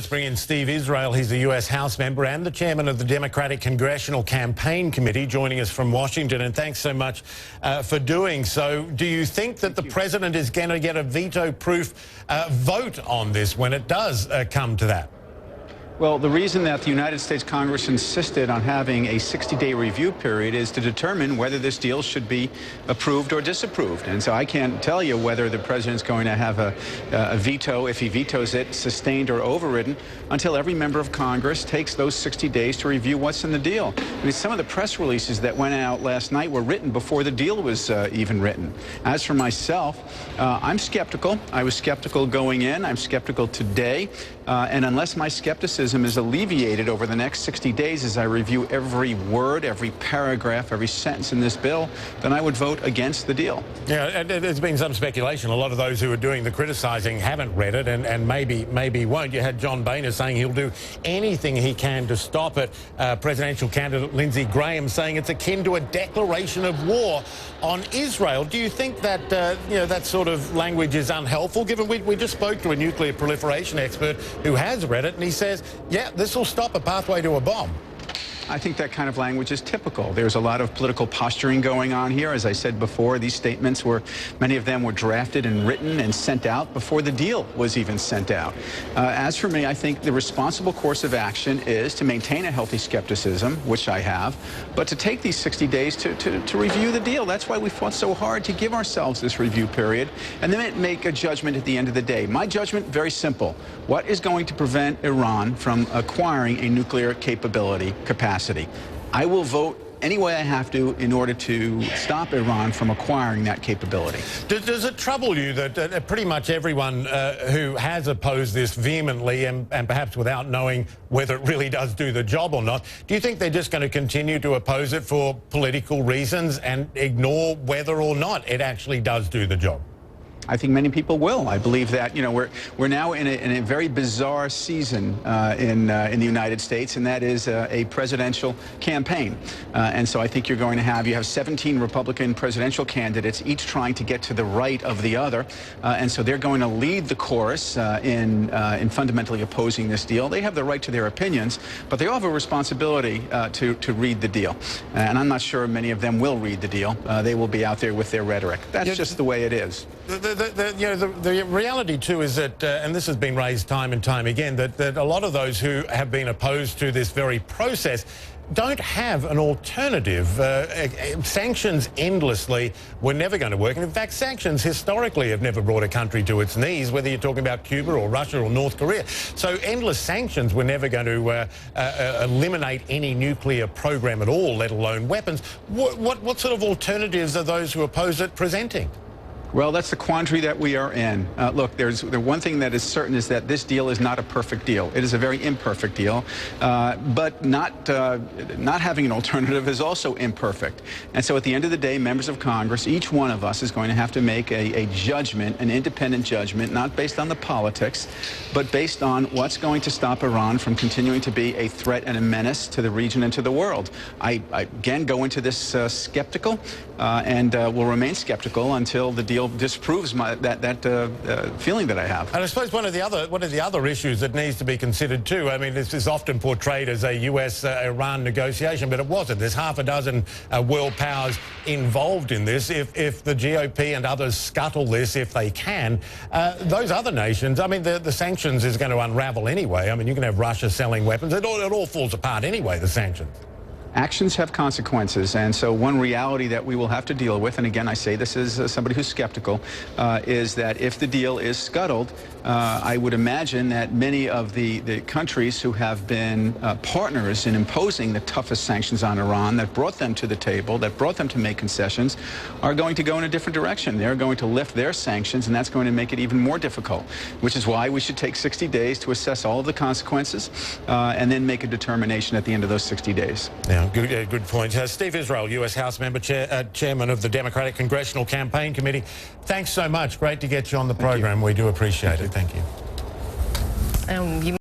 let's bring in Steve Israel. He's a US House member and the chairman of the Democratic Congressional Campaign Committee, joining us from Washington. And thanks so much for doing so. Do you think that the president is going to get a veto-proof vote on this when it does come to that? Well, the reason that the United States Congress insisted on having a 60-day review period is to determine whether this deal should be approved or disapproved. And so I can't tell you whether the president's going to have a veto, if he vetoes it, sustained or overridden, until every member of Congress takes those 60 days to review what's in the deal. I mean, some of the press releases that went out last night were written before the deal was even written. As for myself, I'm skeptical. I was skeptical going in. I'm skeptical today. And unless my skepticism is alleviated over the next 60 days as I review every word, every paragraph, every sentence in this bill, then I would vote against the deal. Yeah, and there's been some speculation. A lot of those who are doing the criticising haven't read it and maybe won't. You had John Boehner saying he'll do anything he can to stop it. Presidential candidate Lindsey Graham saying it's akin to a declaration of war on Israel. Do you think that that sort of language is unhelpful, given we just spoke to a nuclear proliferation expert who has read it, and he says, yeah, this will stop a pathway to a bomb? I think that kind of language is typical. There's a lot of political posturing going on here. As I said before, these statements many of them were drafted and written and sent out before the deal was even sent out. As for me, I think the responsible course of action is to maintain a healthy skepticism, which I have, but to take these 60 days to review the deal. That's why we fought so hard to give ourselves this review period and then make a judgment at the end of the day. My judgment, very simple. What is going to prevent Iran from acquiring a nuclear capacity? I will vote any way I have to in order to stop Iran from acquiring that capability. Does it trouble you that pretty much everyone who has opposed this vehemently and perhaps without knowing whether it really does do the job or not, do you think they're just going to continue to oppose it for political reasons and ignore whether or not it actually does do the job? I think many people will. I believe that we're now in a very bizarre season in the United States, and that is a presidential campaign. And so I think you have 17 Republican presidential candidates, each trying to get to the right of the other, and so they're going to lead the chorus in fundamentally opposing this deal. They have the right to their opinions, but they all have a responsibility to read the deal. And I'm not sure many of them will read the deal. They will be out there with their rhetoric. That's just the way it is. The reality, too, is that, and this has been raised time and time again, that a lot of those who have been opposed to this very process don't have an alternative. Sanctions endlessly were never going to work. And in fact, sanctions historically have never brought a country to its knees, whether you're talking about Cuba or Russia or North Korea. So endless sanctions were never going to eliminate any nuclear program at all, let alone weapons. What sort of alternatives are those who oppose it presenting? Well, that's the quandary that we are in. Look, the one thing that is certain is that this deal is not a perfect deal. It is a very imperfect deal, but not having an alternative is also imperfect. And so at the end of the day, members of Congress, each one of us is going to have to make a judgment, an independent judgment, not based on the politics, but based on what's going to stop Iran from continuing to be a threat and a menace to the region and to the world. I again go into this skeptical and will remain skeptical until the deal disproves that feeling that I have. And I suppose one of the other issues that needs to be considered too, I mean, this is often portrayed as a US-Iran negotiation, but it wasn't. There's half a dozen world powers involved in this. If the GOP and others scuttle this, if they can, those other nations, I mean, the sanctions is going to unravel anyway. I mean, you can have Russia selling weapons. It all falls apart anyway, the sanctions. Actions have consequences, and so one reality that we will have to deal with, and again I say this as somebody who's skeptical, is that if the deal is scuttled, I would imagine that many of the countries who have been partners in imposing the toughest sanctions on Iran, that brought them to the table, that brought them to make concessions, are going to go in a different direction. They're going to lift their sanctions, and that's going to make it even more difficult, which is why we should take 60 days to assess all of the consequences and then make a determination at the end of those 60 days. Yeah. Good point. Steve Israel, US House member, chairman of the Democratic Congressional Campaign Committee. Thanks so much. Great to get you on the program. We do appreciate it. Thank you.